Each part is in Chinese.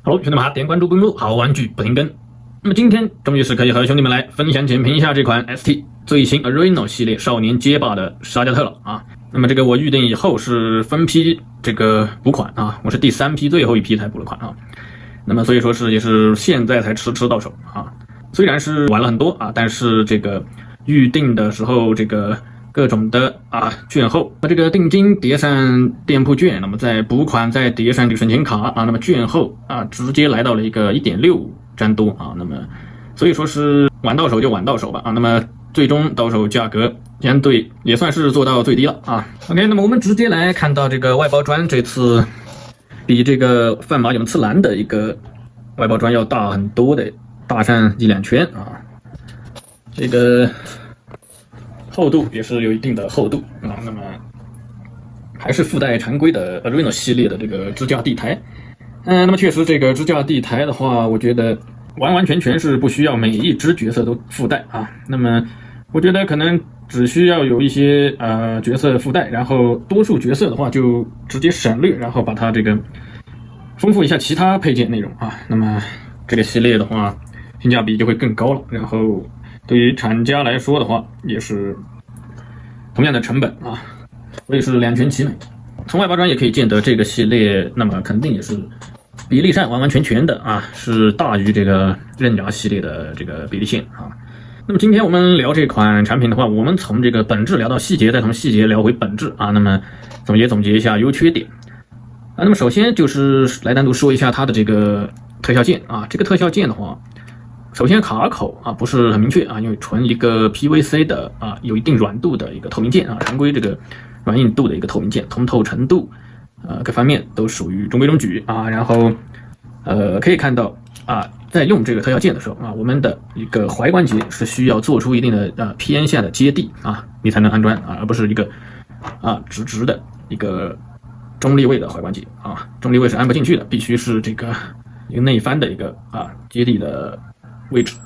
Hello，兄弟们好，点关注不迷路，好玩具不停更。那么今天终于是可以和兄弟们来分享点评一下这款 ST 最新 Adreno 系列少年街霸的沙加特了啊。那么这个我预定以后是分批这个补款啊，我是第3批最后一批才补了款啊。那么所以说也是现在才吃到手啊。虽然是晚了很多啊，但是这个预定的时候这个各种的券后，这个定金叠上店铺券，那么再补款再叠上这个省钱卡啊，那么券后直接来到了一个 1.6 张多啊，那么所以说是晚到手就晚到手吧啊，那么最终到手价格相对也算是做到最低了啊。OK， 那么我们直接来看到这个外包装，这次比这个泛马永次郎的一个外包装要大很多的，大上1-2圈啊，这个厚度也是有一定的厚度啊，那么还是附带常规的 Adreno 系列的这个支架地台。那么确实这个支架地台的话，我觉得完全是不需要每一只角色都附带啊。那么我觉得可能只需要有一些角色附带，然后多数角色的话就直接省略，然后把它这个丰富一下其他配件内容啊。那么这个系列的话性价比就会更高了，然后对于厂家来说的话也是同样的成本啊，所以是两全其美。从外包装也可以见得这个系列那么肯定也是比例上完全的是大于这个刃牙系列的这个比例线啊。那么今天我们聊这款产品的话，我们从这个本质聊到细节，再从细节聊回本质啊。那么总结一下优缺点啊。那么首先就是来单独说一下它的这个特效键啊，这个特效键的话，首先卡口不是很明确啊，因为纯一个 PVC 的有一定软度的一个透明键啊，常规这个软硬度的一个透明键，通透程度各方面都属于中规中矩啊。然后可以看到在用这个特效键的时候我们的一个踝关节是需要做出一定的偏下的接地你才能安装而不是一个直的一个中立位的踝关节中立位是安不进去的，必须是这个一个内翻的一个接地的位置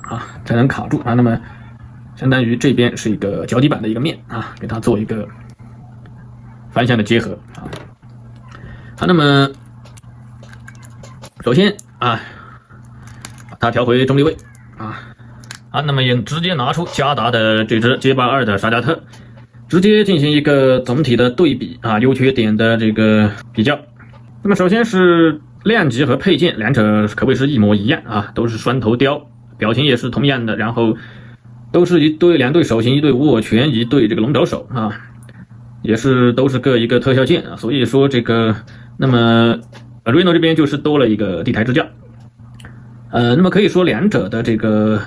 才能卡住那么相当于这边是一个脚底板的一个面给它做一个反向的结合那么首先把它调回中立位那么也直接拿出嘉达的这只街霸2的沙加特，直接进行一个总体的对比优缺点的这个比较。那么首先是量级和配件，两者可谓是一模一样都是双头雕，表情也是同样的，然后都是两对手型，一对握拳，一对这个龙爪手也是都是各一个特效键所以说这个那么 Adreno 这边就是多了一个地台支架。那么可以说两者的这个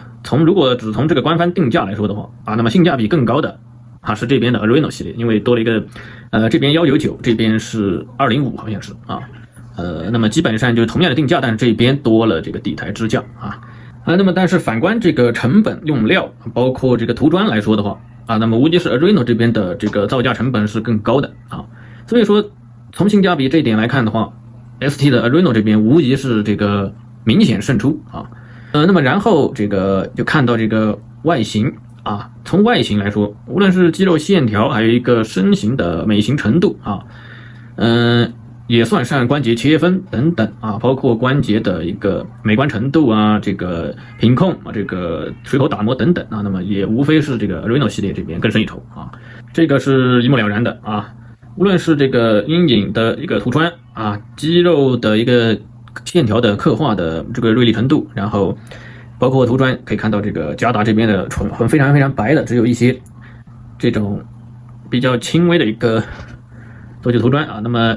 如果只从这个官方定价来说的话那么性价比更高的是这边的 Adreno 系列，因为多了一个这边199，这边是205，好像是那么基本上就是同样的定价，但是这边多了这个地台支架那么但是反观这个成本用料，包括这个涂装来说的话那么无疑是 Adreno 这边的这个造价成本是更高的所以说从性价比这一点来看的话，ST 的 Adreno 这边无疑是这个明显胜出那么然后这个就看到这个外形从外形来说，无论是肌肉线条，还有一个身形的美型程度也算上关节切分等等包括关节的一个美观程度这个平控这个水口打磨等等那么也无非是这个 Adreno 系列这边更胜一筹这个是一目了然的无论是这个阴影的一个涂装肌肉的一个线条的刻画的这个锐利程度，然后包括涂装可以看到这个嘉达这边的唇痕非常白的，只有一些这种比较轻微的一个多级涂装那么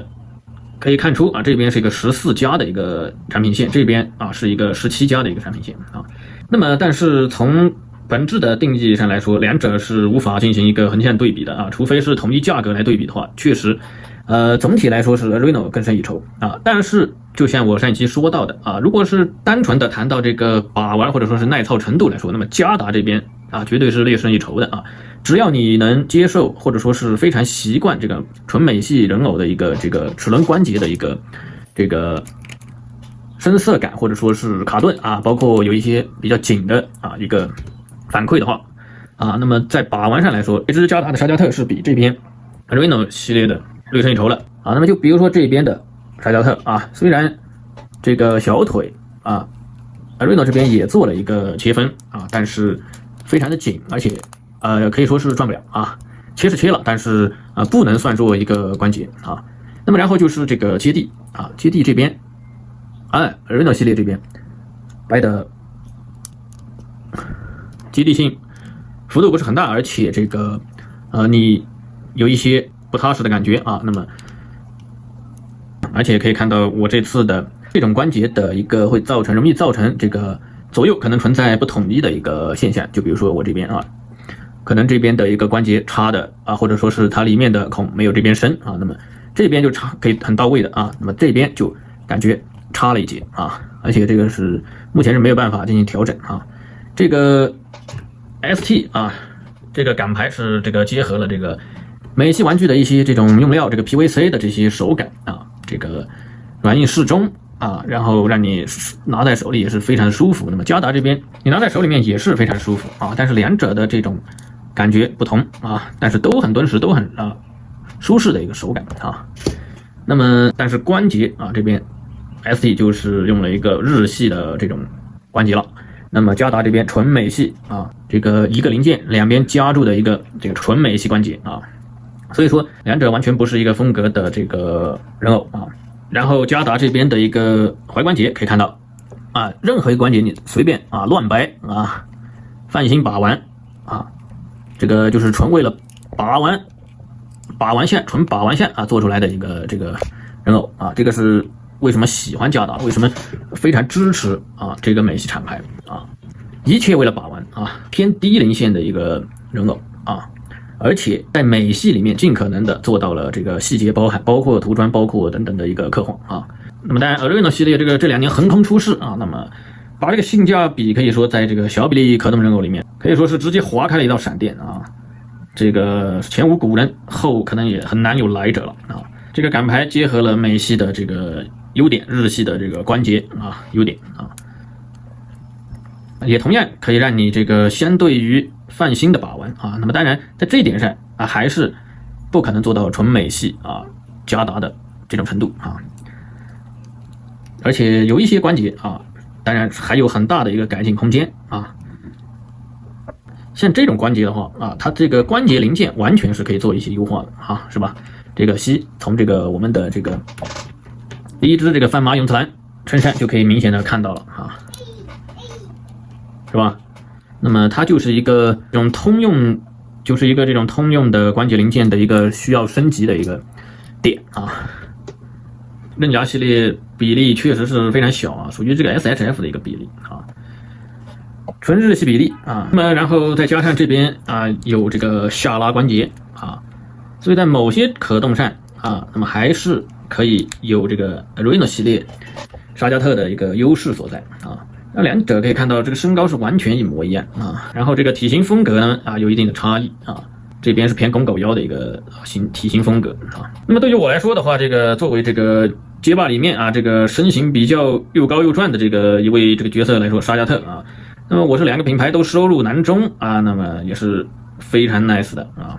可以看出这边是一个14加的一个产品线，这边是一个17加的一个产品线那么但是从本质的定义上来说，两者是无法进行一个横向对比的除非是统一价格来对比的话，确实总体来说是 Adreno 更胜一筹但是就像我上一期说到的如果是单纯的谈到这个把玩或者说是耐操程度来说，那么嘉达这边绝对是略胜一筹的只要你能接受或者说是非常习惯这个纯美系人偶的一个这个齿轮关节的一个这个深色感，或者说是卡顿包括有一些比较紧的一个反馈的话那么在把玩上来说，这只嘉达的沙加特是比这边 Adreno 系列的略胜一筹了那么就比如说这边的沙加特虽然这个小腿啊，Reno 这边也做了一个切分啊，但是非常的紧，而且可以说是转不了啊。切是切了，但是不能算作一个关节啊。那么然后就是这个接地啊，接地这边，Reno 系列这边掰的接地性幅度不是很大，而且这个你有一些不踏实的感觉啊。那么而且可以看到我这次的这种关节的一个容易造成这个左右可能存在不统一的一个现象，就比如说我这边啊。可能这边的一个关节插的啊，或者说是它里面的孔没有这边深啊，那么这边就插可以很到位的啊，那么这边就感觉差了一截啊，而且这个是目前是没有办法进行调整啊。这个 ST 啊，这个杆牌是这个结合了这个美系玩具的一些这种用料，这个 PVC 的这些手感啊，这个软硬适中啊，然后让你拿在手里也是非常舒服。那么嘉达这边你拿在手里面也是非常舒服啊，但是两者的这种感觉不同啊，但是都很敦实，都很舒适的一个手感啊。那么但是关节啊这边 ST 就是用了一个日系的这种关节了，那么嘉达这边纯美系啊，这个一个零件两边夹住的一个这个纯美系关节啊，所以说两者完全不是一个风格的这个人偶啊。然后嘉达这边的一个踝关节可以看到啊，任何一个关节你随便乱掰啊，泛心把玩啊。这个就是纯为了把玩线，纯把玩线啊做出来的一个这个人偶啊，这个是为什么喜欢嘉达，为什么非常支持啊这个美系厂牌啊，一切为了把玩啊，偏低龄线的一个人偶啊，而且在美系里面尽可能的做到了这个细节包含，包括涂装，包括等等的一个刻画啊。那么当然 Reno 系列这两年横空出世啊，那么把这个性价比可以说在这个小比例可动人偶里面可以说是直接划开了一道闪电啊，这个前无古人，后可能也很难有来者了啊。这个杆牌结合了美系的这个优点，日系的这个关节啊优点啊，也同样可以让你这个相对于泛心的把玩啊。那么当然在这一点上啊，还是不可能做到纯美系啊嘉达的这种程度啊，而且有一些关节啊，当然还有很大的一个改进空间啊。像这种关节的话啊，它这个关节零件完全是可以做一些优化的啊，是吧？这个从这个我们的这个第一只这个泛麻永次蓝衬衫就可以明显的看到了啊，是吧？那么它就是一个这种通用，就是一个这种通用的关节零件的一个需要升级的一个点啊。刃夹系列比例确实是非常小啊，属于这个 SHF 的一个比例啊，纯日系比例啊。那么然后再加上这边啊有这个下拉关节啊，所以在某些可动上啊，那么还是可以有这个 Reno 系列沙加特的一个优势所在啊。那两者可以看到这个身高是完全一模一样啊，然后这个体型风格呢有一定的差异啊。这边是偏公狗腰的一个体型风格啊。那么对于我来说的话，这个作为这个街霸里面啊这个身形比较又高又壮的这个一位这个角色来说，沙加特啊，那么我是两个品牌都收入囊中啊，那么也是非常 nice 的啊。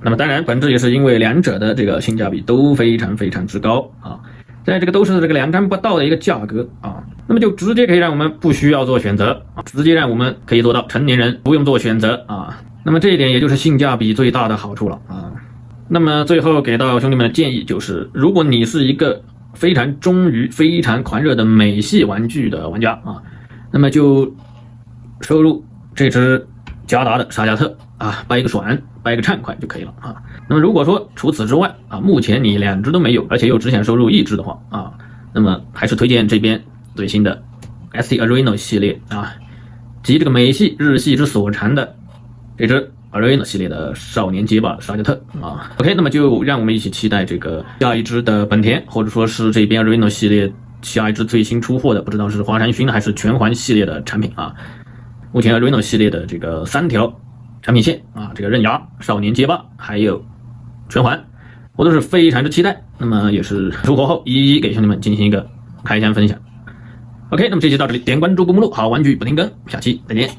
那么当然本质也是因为两者的这个性价比都非常非常之高啊，在这个都是这个两张不到的一个价格啊，那么就直接可以让我们不需要做选择啊，直接让我们可以做到成年人不用做选择啊。那么这一点也就是性价比最大的好处了啊。那么最后给到兄弟们的建议就是，如果你是一个非常忠于、非常狂热的美系玩具的玩家啊，那么就收入这只嘉达的沙加特啊，掰个爽，掰个畅快就可以了啊。那么如果说除此之外啊，目前你两只都没有，而且又只想收入一只的话啊，那么还是推荐这边最新的 ST Reno 系列啊，集这个美系、日系之所长的这只 Reno 系列的少年街霸沙加特啊。OK， 那么就让我们一起期待这个下一只的本田，或者说是这边 Reno 系列下一只最新出货的，不知道是华山勋还是全环系列的产品啊。目前 Reno 系列的这个3条产品线啊，这个刃牙、少年街霸还有全环，我都是非常之期待。那么也是出货后一一给兄弟们进行一个开箱分享。OK， 那么这期到这里，点关注不目录，好玩具不停更，下期再见。